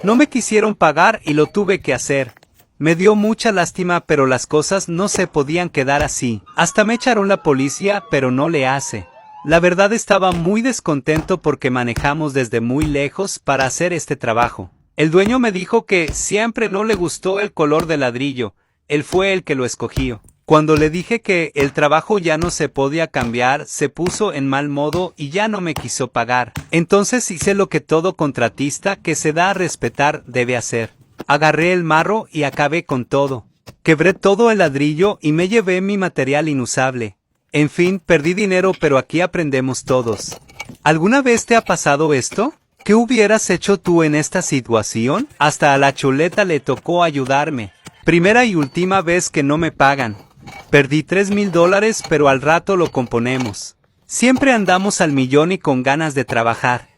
No me quisieron pagar y lo tuve que hacer. Me dio mucha lástima, pero las cosas no se podían quedar así. Hasta me echaron la policía, pero no le hace. La verdad estaba muy descontento porque manejamos desde muy lejos para hacer este trabajo. El dueño me dijo que siempre no le gustó el color de ladrillo. Él fue el que lo escogió. Cuando le dije que el trabajo ya no se podía cambiar, se puso en mal modo y ya no me quiso pagar. Entonces hice lo que todo contratista que se da a respetar debe hacer. Agarré el marro y acabé con todo. Quebré todo el ladrillo y me llevé mi material inusable. En fin, perdí dinero, pero aquí aprendemos todos. ¿Alguna vez te ha pasado esto? ¿Qué hubieras hecho tú en esta situación? Hasta a la chuleta le tocó ayudarme. Primera y última vez que no me pagan. Perdí $3,000, pero al rato lo componemos. Siempre andamos al millón y con ganas de trabajar.